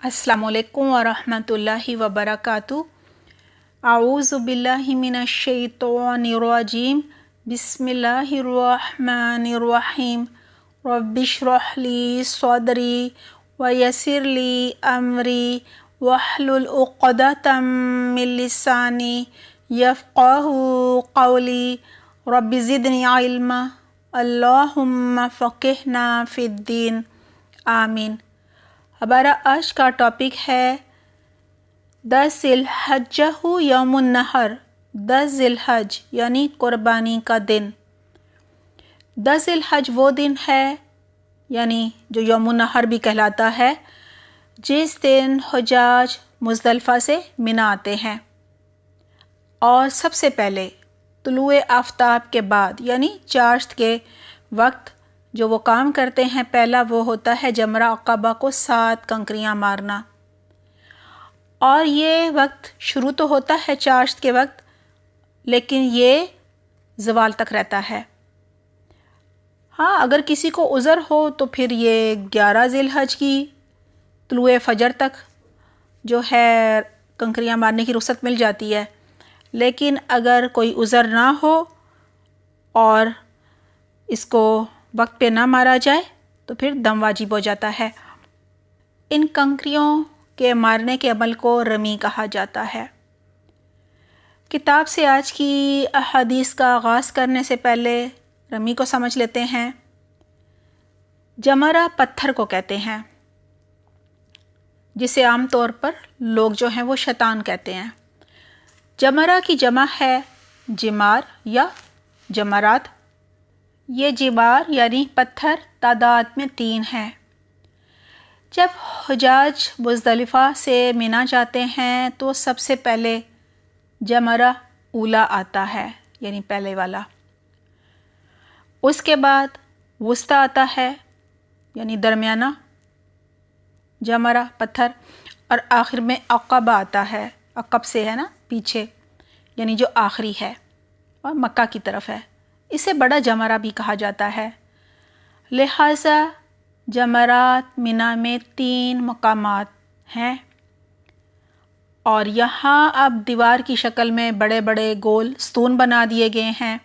السلام علیکم ورحمۃ اللہ وبرکاتہ۔ اعوذ باللہ من الشیطان الرجیم، بسم اللہ الرحمن الرحیم۔ رب اشرح لی صدری ویسر لی امری واحلل عقدۃ من لسانی یفقہوا قولی، رب زدنی علما، اللہم فقہنا فی الدین، آمین۔ ہمارا آج کا ٹاپک ہے 10 ذی الحجہ یوم النحر، 10 ذی الحج یعنی قربانی کا دن۔ 10 ذی الحج وہ دن ہے یعنی جو یوم النحر بھی کہلاتا ہے، جس دن حجاج مزدلفہ سے منی آتے ہیں، اور سب سے پہلے طلوع آفتاب کے بعد یعنی چاشت کے وقت جو وہ کام کرتے ہیں، پہلا وہ ہوتا ہے جمرہ عقبہ کو 7 کنکریاں مارنا۔ اور یہ وقت شروع تو ہوتا ہے چاشت کے وقت، لیکن یہ زوال تک رہتا ہے۔ ہاں، اگر کسی کو عذر ہو تو پھر یہ 11 ذی الحج کی طلوع فجر تک جو ہے کنکریاں مارنے کی رخصت مل جاتی ہے، لیکن اگر کوئی عذر نہ ہو اور اس کو وقت پہ نہ مارا جائے تو پھر دم واجب ہو جاتا ہے۔ ان کنکریوں کے مارنے کے عمل کو رمی کہا جاتا ہے۔ کتاب سے آج کی احادیث کا آغاز کرنے سے پہلے رمی کو سمجھ لیتے ہیں۔ جمرہ پتھر کو کہتے ہیں، جسے عام طور پر لوگ جو ہیں وہ شیطان کہتے ہیں۔ جمرہ کی جمع ہے جمار یا جمرات۔ یہ جمار یعنی پتھر تعداد میں 3 ہیں۔ جب حجاج مزدلفہ سے منی جاتے ہیں تو سب سے پہلے جمرہ اولا آتا ہے یعنی پہلے والا، اس کے بعد وسطی آتا ہے یعنی درمیانہ جمرہ پتھر، اور آخر میں عقبہ آتا ہے، عقب سے ہے نا پیچھے، یعنی جو آخری ہے اور مکہ کی طرف ہے۔ اسے بڑا جمرہ بھی کہا جاتا ہے۔ لہٰذا جمرات منی میں 3 مقامات ہیں، اور یہاں اب دیوار کی شکل میں بڑے بڑے گول ستون بنا دیے گئے ہیں،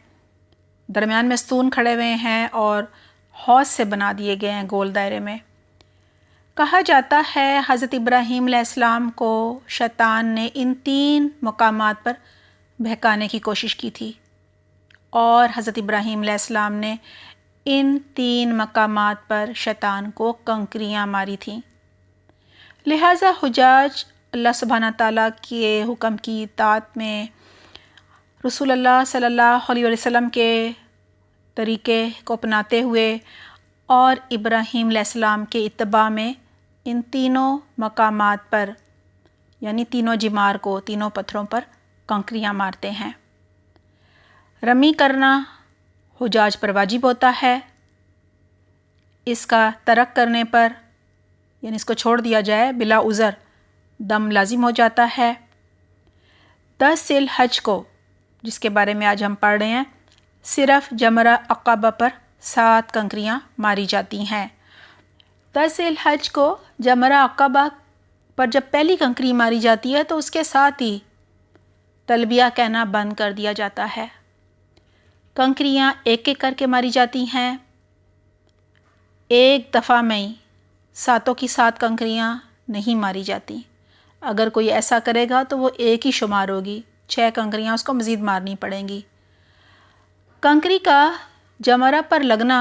درمیان میں ستون کھڑے ہوئے ہیں اور حوض سے بنا دیے گئے ہیں گول دائرے میں۔ کہا جاتا ہے حضرت ابراہیم علیہ السلام کو شیطان نے ان 3 مقامات پر بہکانے کی کوشش کی تھی، اور حضرت ابراہیم علیہ السلام نے ان 3 مقامات پر شیطان کو کنکریاں ماری تھیں۔ لہٰذا حجاج اللہ سبحانہ تعالیٰ کے حکم کی اطاعت میں رسول اللہ صلی اللہ علیہ وسلم کے طریقے کو اپناتے ہوئے اور ابراہیم علیہ السلام کے اتباع میں ان تینوں مقامات پر یعنی تینوں جمار کو، تینوں پتھروں پر کنکریاں مارتے ہیں۔ رمی کرنا حجاج پر واجب ہوتا ہے۔ اس کا ترک کرنے پر یعنی اس کو چھوڑ دیا جائے بلا عذر دم لازم ہو جاتا ہے۔ 10 ذی الحج کو، جس کے بارے میں آج ہم پڑھ رہے ہیں، صرف جمرہ عقبہ پر 7 کنکریاں ماری جاتی ہیں۔ 10 ذی الحج کو جمرہ عقبہ پر جب پہلی کنکری ماری جاتی ہے تو اس کے ساتھ ہی تلبیہ کہنا بند کر دیا جاتا ہے۔ کنکریاں ایک ایک کر کے ماری جاتی ہیں، ایک دفعہ میں ہی 7 کی 7 کنکریاں نہیں ماری جاتی۔ اگر کوئی ایسا کرے گا تو وہ ایک ہی شمار ہوگی، 6 کنکریاں اس کو مزید مارنی پڑیں گی۔ کنکری کا جمرہ پر لگنا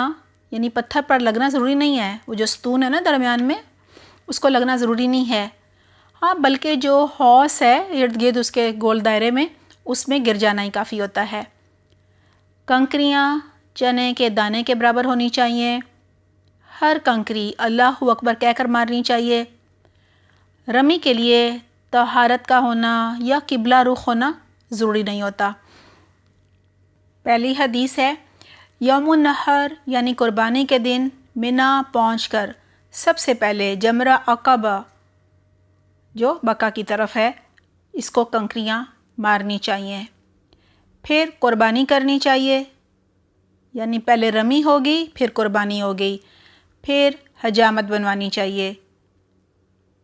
یعنی پتھر پر لگنا ضروری نہیں ہے، وہ جو ستون ہے نا درمیان میں، اس کو لگنا ضروری نہیں ہے، ہاں بلکہ جو حوض ہے ارد گرد اس کے گول دائرے میں، اس میں گر جانا ہی کافی ہوتا ہے۔ کنکریاں چنے کے دانے کے برابر ہونی چاہیے۔ ہر کنکری اللہ اکبر کہہ کر مارنی چاہیے۔ رمی کے لیے طہارت کا ہونا یا قبلہ رخ ہونا ضروری نہیں ہوتا۔ پہلی حدیث ہے، یوم النحر یعنی قربانی کے دن منی پہنچ کر سب سے پہلے جمرہ عقبہ جو مکہ کی طرف ہے، اس کو کنکریاں مارنی چاہیے۔ پھر قربانی کرنی چاہیے، یعنی پہلے رمی ہوگی پھر قربانی ہوگی، پھر حجامت بنوانی چاہیے۔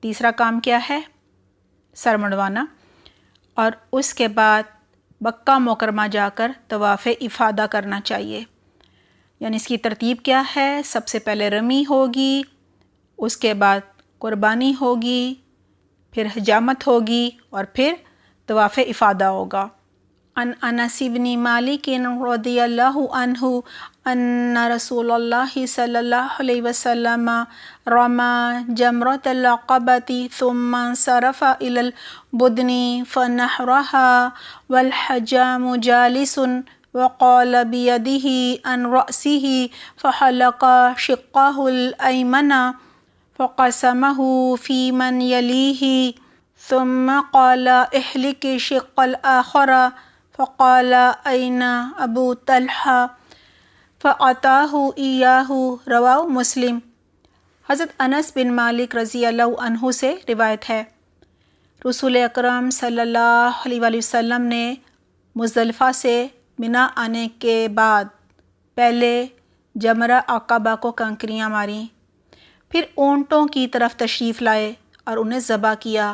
تیسرا کام کیا ہے؟ سر منڈوانا، اور اس کے بعد مکہ مکرمہ جا کر طواف افادہ کرنا چاہیے۔ یعنی اس کی ترتیب کیا ہے؟ سب سے پہلے رمی ہوگی، اس کے بعد قربانی ہوگی، پھر حجامت ہوگی، اور پھر طواف افادہ ہوگا۔ عن انس بن مالک رضی اللہ عنہ ان رسول اللہ صلی اللہ علیہ وسلم رمى جمرۃ العقبۃ ثم انصرف الى البدن فنحرها والحجام جالس وقال بيده عن رأسه فحلق شقه الأيمن فقسمه في من يليه ثم قال احلق شق الآخر فقال أين أبو طلحة فأعطاه إياه رواہ مسلم۔ حضرت انس بن مالک رضی اللہ عنہ سے روایت ہے، رسول اکرم صلی اللہ علیہ وآلہ وسلم نے مزدلفہ سے منا آنے کے بعد پہلے جمرہ عقبہ کو کنکریاں ماریں، پھر اونٹوں کی طرف تشریف لائے اور انہیں ذبح کیا۔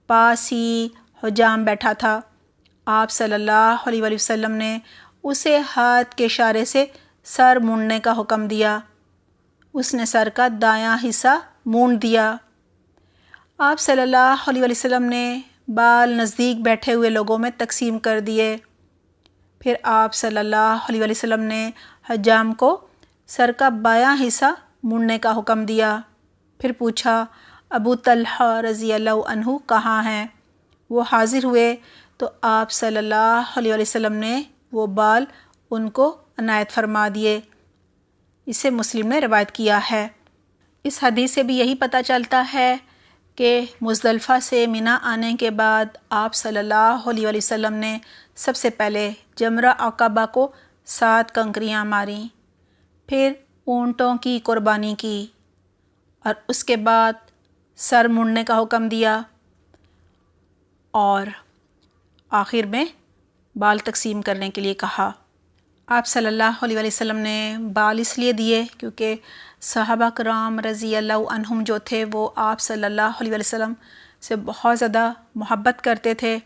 پاس ہی حجام بیٹھا تھا، آپ صلی اللہ علیہ وآلہ وسلم نے اسے ہاتھ کے اشارے سے سر مونڈنے کا حکم دیا۔ اس نے سر کا دایاں حصہ مونڈ دیا۔ آپ صلی اللہ علیہ وآلہ وسلم نے بال نزدیک بیٹھے ہوئے لوگوں میں تقسیم کر دیے۔ پھر آپ صلی اللہ علیہ وآلہ وسلم نے حجام کو سر کا بایاں حصہ مونڈنے کا حکم دیا۔ پھر پوچھا، ابو طلحہ رضی اللہ عنہ کہاں ہیں؟ وہ حاضر ہوئے تو آپ صلی اللہ علیہ وآلہ وسلم نے وہ بال ان کو عنایت فرما دیے۔ اسے مسلم نے روایت کیا ہے۔ اس حدیث سے بھی یہی پتہ چلتا ہے کہ مزدلفہ سے منا آنے کے بعد آپ صلی اللہ علیہ وآلہ وسلم نے سب سے پہلے جمرہ عقبہ کو 7 کنکریاں ماریں، پھر اونٹوں کی قربانی کی، اور اس کے بعد سر مونڈنے کا حکم دیا، اور آخر میں بال تقسیم کرنے کے لیے کہا۔ آپ صلی اللہ علیہ وآلہ وسلم نے بال اس لیے دیے کیونکہ صحابہ کرام رضی اللہ عنہم جو تھے وہ آپ صلی اللہ علیہ وآلہ وسلم سے بہت زیادہ محبت کرتے تھے،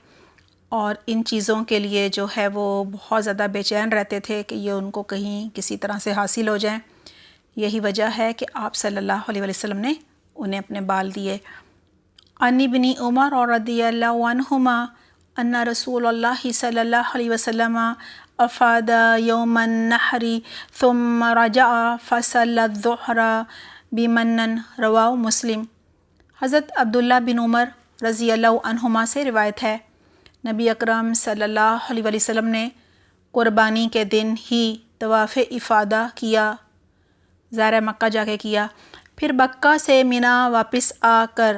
اور ان چیزوں کے لیے جو ہے وہ بہت زیادہ بے چین رہتے تھے کہ یہ ان کو کہیں کسی طرح سے حاصل ہو جائیں۔ یہی وجہ ہے کہ آپ صلی اللہ علیہ وآلہ وسلم نے انہیں اپنے بال دیے۔ عن ابن عمر رضی اللہ عنہما ان رسول اللہ صلی اللہ علیہ وسلم افاد یوم النحر ثم رجع فصلی الظہر بمنن رواہ مسلم۔ حضرت عبداللہ بن عمر رضی اللہ عنہما سے روایت ہے، نبی اکرم صلی اللہ علیہ وآلہ وسلم نے قربانی کے دن ہی طواف افادہ کیا، زائرہ مکہ جا کے کیا، پھر مکہ سے منا واپس آ کر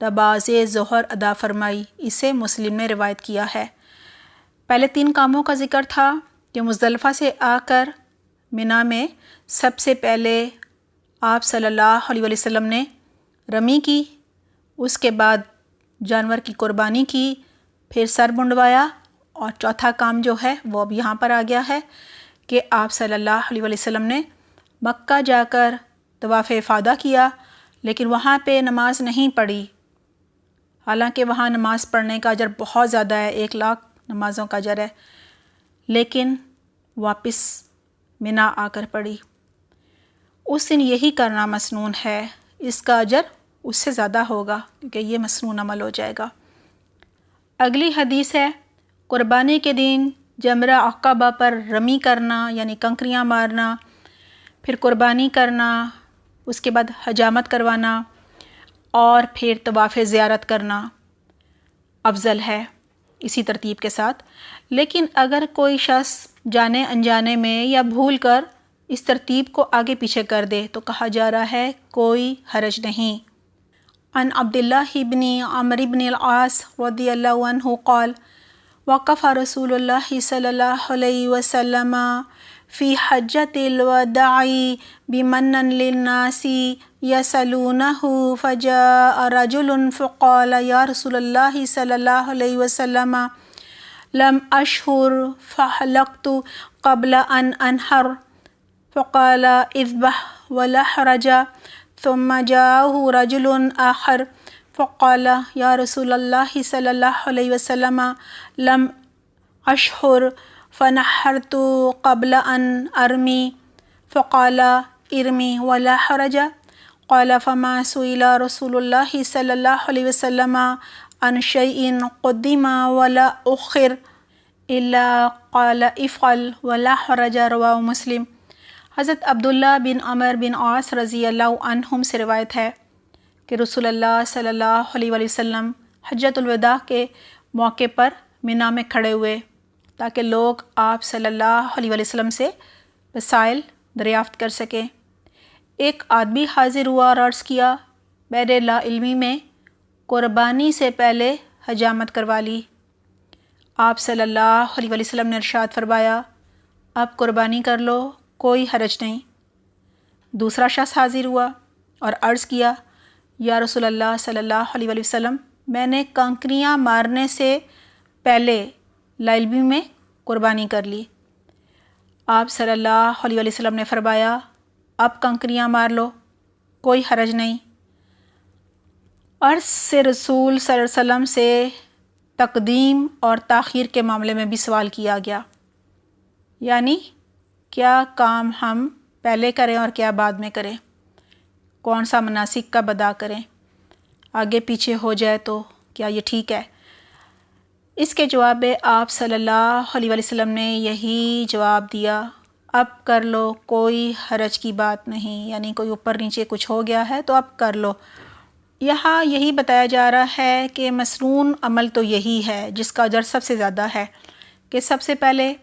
نماز ظہر ادا فرمائی۔ اسے مسلم نے روایت کیا ہے۔ پہلے 3 کاموں کا ذکر تھا کہ مزدلفہ سے آ کر منا میں سب سے پہلے آپ صلی اللہ علیہ وآلہ وسلم نے رمی کی، اس کے بعد جانور کی قربانی کی، پھر سر منڈوایا، اور چوتھا کام جو ہے وہ اب یہاں پر آ گیا ہے کہ آپ صلی اللہ علیہ وآلہ وسلم نے مکہ جا کر طواف افادہ کیا، لیکن وہاں پہ نماز نہیں پڑھی، حالانکہ وہاں نماز پڑھنے کا اجر بہت زیادہ ہے، 1,00,000 نمازوں کا اجر ہے، لیکن واپس منا آ کر پڑھی۔ اس دن یہی کرنا مسنون ہے، اس کا اجر اس سے زیادہ ہوگا کیونکہ یہ مسنون عمل ہو جائے گا۔ اگلی حدیث ہے، قربانی کے دن جمرہ عقبہ پر رمی کرنا یعنی کنکریاں مارنا، پھر قربانی کرنا، اس کے بعد حجامت کروانا، اور پھر طواف زیارت کرنا افضل ہے اسی ترتیب کے ساتھ۔ لیکن اگر کوئی شخص جانے انجانے میں یا بھول کر اس ترتیب کو آگے پیچھے کر دے تو کہا جا رہا ہے کوئی حرج نہیں۔ عن عبداللہ بن عمرو بن العاص رضی اللہ عنہ قال وقف رسول اللہ صلی اللہ علیہ وسلم فی حجۃ الوداع بمنن للناس یسألونہ فجاء رجل فقال یا رسول اللہ صلی اللہ علیہ وسلم لم اشہر فحلقت قبل ان انحر فقال اذبح ولا حرج ثم جاءه رجل آخر فقال يا رسول الله صلى الله عليه وسلم لم أشعر فنحرت قبل أن أرمي فقال ارمي ولا حرج. قال فما سئل رسول الله صلى الله عليه وسلم عن شيء قدم ولا أخر إلا قال افعل ولا حرج. رواه مسلم. حضرت عبداللہ بن عمر بن عاص رضی اللہ عنہم سے روایت ہے کہ رسول اللہ صلی اللہ علیہ وآلہ وسلم حجۃ الوداع کے موقع پر منا میں کھڑے ہوئے تاکہ لوگ آپ صلی اللہ علیہ وآلہ وسلم سے وسائل دریافت کر سکیں۔ ایک آدمی حاضر ہوا اور عرض کیا، میرے لا علمی میں قربانی سے پہلے حجامت کروا لی۔ آپ صلی اللہ علیہ وآلہ وسلم نے ارشاد فرمایا، اب قربانی کر لو، کوئی حرج نہیں۔ دوسرا شخص حاضر ہوا اور عرض کیا، یا رسول اللہ صلی اللہ علیہ وآلہ وسلم، میں نے کنکریاں مارنے سے پہلے لا علمی میں قربانی کر لی۔ آپ صلی اللہ علیہ وآلہ وسلم نے فرمایا، اب کنکریاں مار لو، کوئی حرج نہیں۔ عرض سے رسول صلی اللہ علیہ وسلم سے تقدیم اور تاخیر کے معاملے میں بھی سوال کیا گیا، یعنی کیا کام ہم پہلے کریں اور کیا بعد میں کریں، کون سا مناسک کب ادا کریں، آگے پیچھے ہو جائے تو کیا یہ ٹھیک ہے؟ اس کے جواب میں آپ صلی اللہ علیہ وآلہ وسلم نے یہی جواب دیا، اب کر لو، کوئی حرج کی بات نہیں، یعنی کوئی اوپر نیچے کچھ ہو گیا ہے تو اب کر لو۔ یہاں یہی بتایا جا رہا ہے کہ مسنون عمل تو یہی ہے جس کا اجر سب سے زیادہ ہے کہ سب سے پہلے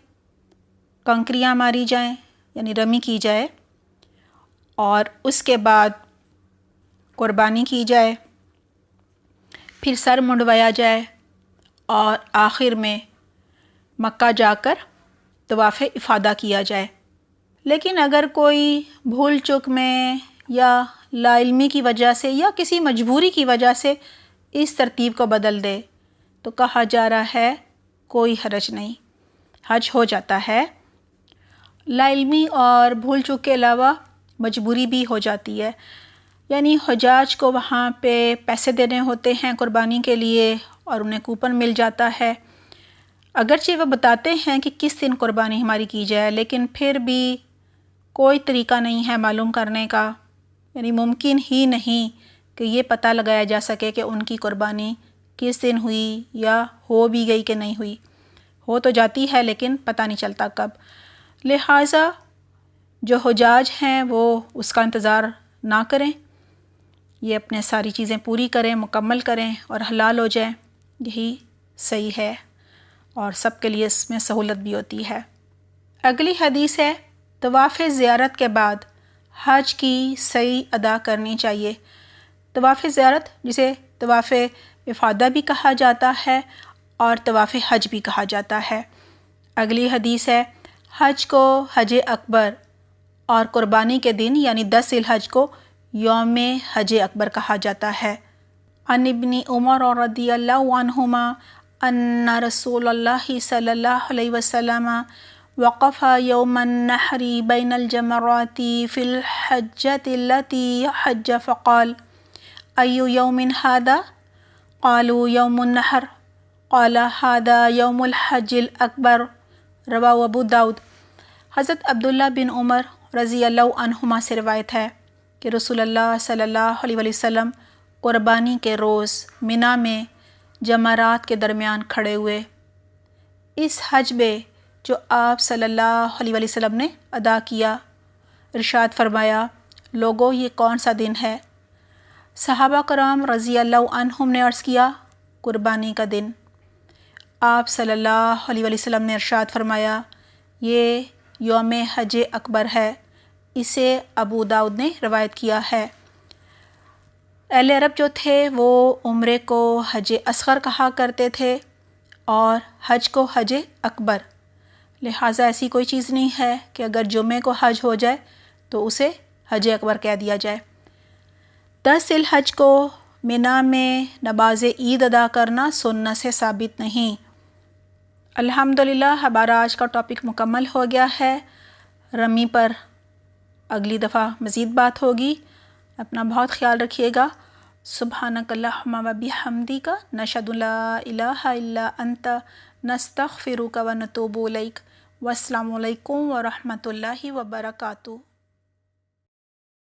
کنکریاں ماری جائیں یعنی رمی کی جائے، اور اس کے بعد قربانی کی جائے، پھر سر منڈوایا جائے، اور آخر میں مکہ جا کر طواف افادہ کیا جائے۔ لیکن اگر کوئی بھول چک میں یا لا علمی کی وجہ سے یا کسی مجبوری کی وجہ سے اس ترتیب کو بدل دے تو کہا جا رہا ہے کوئی حرج نہیں، حج ہو جاتا ہے۔ لا علمی اور بھول چک کے علاوہ مجبوری بھی ہو جاتی ہے، یعنی حجاج کو وہاں پہ پیسے دینے ہوتے ہیں قربانی کے لیے اور انہیں کوپن مل جاتا ہے، اگرچہ وہ بتاتے ہیں کہ کس دن قربانی ہماری کی جائے، لیکن پھر بھی کوئی طریقہ نہیں ہے معلوم کرنے کا، یعنی ممکن ہی نہیں کہ یہ پتہ لگایا جا سکے کہ ان کی قربانی کس دن ہوئی یا ہو بھی گئی کہ نہیں ہوئی، ہو تو جاتی ہے لیکن پتہ نہیں چلتا کب۔ لہٰذا جو حجاج ہیں وہ اس کا انتظار نہ کریں، یہ اپنے ساری چیزیں پوری کریں، مکمل کریں اور حلال ہو جائیں، یہی صحیح ہے اور سب کے لیے اس میں سہولت بھی ہوتی ہے۔ اگلی حدیث ہے، طواف زیارت کے بعد حج کی سعی ادا کرنی چاہیے۔ طواف زیارت جسے طواف افادہ بھی کہا جاتا ہے اور طواف حج بھی کہا جاتا ہے۔ اگلی حدیث ہے، حج کو حج اکبر اور قربانی کے دن یعنی 10 ذی الحج کو یوم حج اکبر کہا جاتا ہے۔ عن ابن عمر رضی اللہ عنہما ان رسول اللہ صلی اللہ علیہ وسلم وقف یوم النحر بین الجمرات فی الحجۃ التي حج فقال ای یوم ھذا؟ قالوا یوم النحر قال ھذا یوم الحج الاکبر۔ رواہ ابو داؤد۔ حضرت عبداللہ بن عمر رضی اللہ عنہما سے روایت ہے کہ رسول اللہ صلی اللہ علیہ وآلہ وسلم قربانی کے روز منا میں جمرات کے درمیان کھڑے ہوئے۔ اس حج میں جو آپ صلی اللہ علیہ وآلہ وسلم نے ادا کیا، ارشاد فرمایا، لوگوں یہ کون سا دن ہے؟ صحابہ کرام رضی اللہ عنہم نے عرض کیا، قربانی کا دن۔ آپ صلی اللہ علیہ وآلہ وسلم نے ارشاد فرمایا، یہ یوم حج اکبر ہے، اسے ابو داؤد نے روایت کیا ہے۔ اہل عرب جو تھے وہ عمرے کو حج اصغر کہا کرتے تھے اور حج کو حج اکبر، لہٰذا ایسی کوئی چیز نہیں ہے کہ اگر جمعے کو حج ہو جائے تو اسے حج اکبر کہہ دیا جائے۔ 10 ذی الحج کو منا میں نماز عید ادا کرنا سنت سے ثابت نہیں۔ الحمدللہ ہمارا آج کا ٹاپک مکمل ہو گیا ہے، رمی پر اگلی دفعہ مزید بات ہوگی۔ اپنا بہت خیال رکھیے گا۔ سبحانک اللہم و بحمدک نشہد ان لا الہ الا انت نستغفرک و نتوب الیک۔ والسلام علیکم ورحمۃ اللہ وبرکاتہ۔